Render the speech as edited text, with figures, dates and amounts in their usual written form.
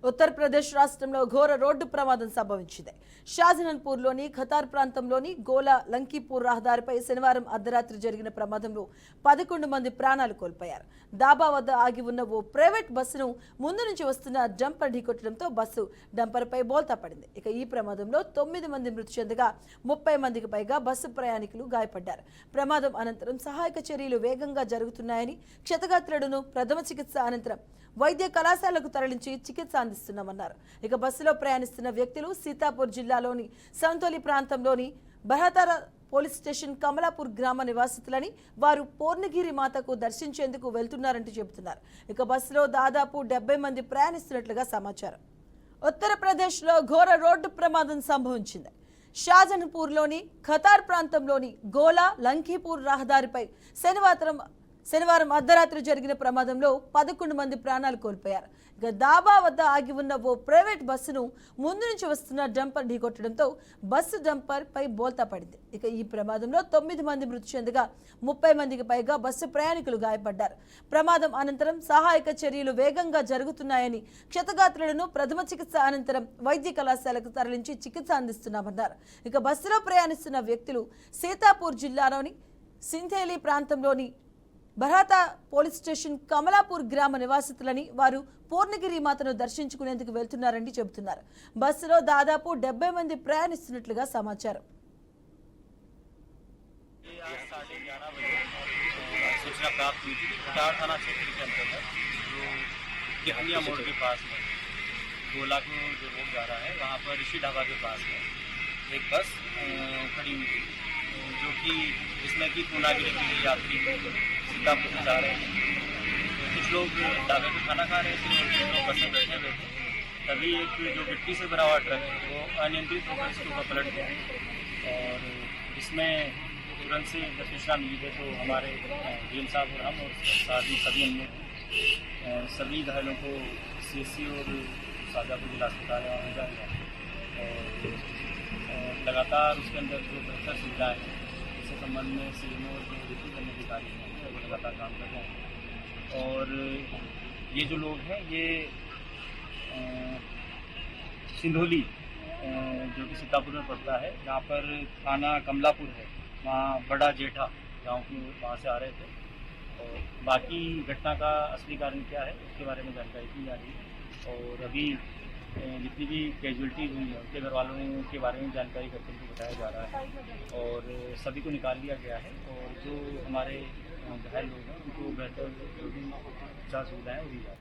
ఉత్తరప్రదేశ్ రాష్ట్రంలో ఘోర రోడ్డు ప్రమాదం సంభవించింది. షాజహాన్పూర్లోని ఖతార్ ప్రాంతంలోని గోలా లంకీపూర్ రహదారిపై శనివారం అర్ధరాత్రి జరిగిన ప్రమాదంలో 11 మంది ప్రాణాలు కోల్పోయారు. దాబా వద్ద ఆగి ఉన్న ఓ ప్రైవేట్ బస్సును ముందు నుంచి వస్తున్న డంపర్ ఢీకొట్టడంతో బస్సు డంపర్పై బోల్తా పడింది. ఇక ఈ ప్రమాదంలో 9 మంది మృతి చెందగా 30 మందికి పైగా బస్సు ప్రయాణికులు గాయపడ్డారు. ప్రమాదం అనంతరం సహాయక చర్యలు వేగంగా జరుగుతున్నాయని, క్షతగాత్రులను ప్రథమ చికిత్స అనంతరం వైద్య కళాశాలకు తరలించి చికిత్స అందిస్తున్నామన్నారు. ఇక బస్సులో ప్రయాణిస్తున్న వ్యక్తులు సీతాపూర్ జిల్లాలోని సంతోలి ప్రాంతంలోని బహతారా పోలీస్ స్టేషన్ కమలాపూర్ గ్రామ నివాసితులని, వారు పూర్ణగిరి మాతకు దర్శించేందుకు వెళ్తున్నారంటూ చెబుతున్నారు. ఇక బస్సులో దాదాపు 70 మంది ప్రయాణిస్తున్నట్లుగా సమాచారం. ఉత్తరప్రదేశ్లో ఘోర రోడ్డు ప్రమాదం సంభవించింది. షాజహాన్పూర్లోని ఖతార్ ప్రాంతంలోని గోలా లంకీపూర్ రహదారిపై శనివారం అర్ధరాత్రి జరిగిన ప్రమాదంలో 11 మంది ప్రాణాలు కోల్పోయారు. ఇక దాబా వద్ద ఆగి ఉన్న ఓ ప్రైవేట్ బస్సును ముందు నుంచి వస్తున్న డంపర్ ఢీకొట్టడంతో బస్సు డంపర్ పై బోల్తా పడింది. ఇక ఈ ప్రమాదంలో 9 మంది మృతి చెందగా 30 మందికి పైగా బస్సు ప్రయాణికులు గాయపడ్డారు. ప్రమాదం అనంతరం సహాయక చర్యలు వేగంగా జరుగుతున్నాయని, క్షతగాత్రులను ప్రథమ చికిత్స అనంతరం వైద్య కళాశాలకు తరలించి చికిత్స అందిస్తున్నామన్నారు. ఇక బస్సులో ప్రయాణిస్తున్న వ్యక్తులు సీతాపూర్ జిల్లాలోని సింథేలి ప్రాంతంలోని బహతా పోలీస్ స్టేషన్ కమలాపూర్ గ్రామ నివాసితులని, వారు పూర్ణగిరి మాతను దర్శించుకునేందుకు వెళ్తున్నారని చెబుతున్నారు. బస్సులో దాదాపు 70 మంది ప్రయాణిస్తున్నట్లుగా సమాచారం. सूचना प्राप्त हुई थी कि खटार थाना क्षेत्र के अंतर्गत जो गेहनिया मोड़ के पास में गोला को जो रोड जा रहा है, वहाँ पर ऋषि ढाबा के पास में एक बस खड़ी हुई थी, जो कि जिसमें कि पूर्णागिरी के लिए यात्री सीतापुर जा रहे थे। तो कुछ लोग ढाबे पे खाना खा रहे थे और कुछ लोग बस में बैठे हुए थे। तभी एक जो गिट्टी से भरा हुआ ट्रक है वो अनियंत्रित होकर इसके ऊपर पलट गया और इसमें तुरंत से जब सूचना मिली है तो हमारे डीएम साहब और हम और साथ ही सभी अन्य सभी घायलों को सीएससी और शाजापुर जिला अस्पताल में भेजा गया और लगातार उसके अंदर जो बेहतर सुविधाएँ हैं इसके संबंध में सीएमओ और जो डिप्टी अधिकारी हैं वो लगातार काम कर रहे हैं। और ये जो लोग हैं ये सिंधोली जो कि सीतापुर में पड़ता है, जहाँ पर थाना कमलापुर है, वहाँ बड़ा जेठा गांव की वहाँ से आ रहे थे। और बाकी घटना का असली कारण क्या है उसके बारे में जानकारी की जा रही है और अभी जितनी भी कैजुअलिटी हुई है उनके घर वालों के बारे में जानकारी करके उनको बताया जा रहा है और सभी को निकाल लिया गया है और जो हमारे घायल लोग हैं उनको बेहतर जो भी उपचार सुविधाएँ दी जा रही है।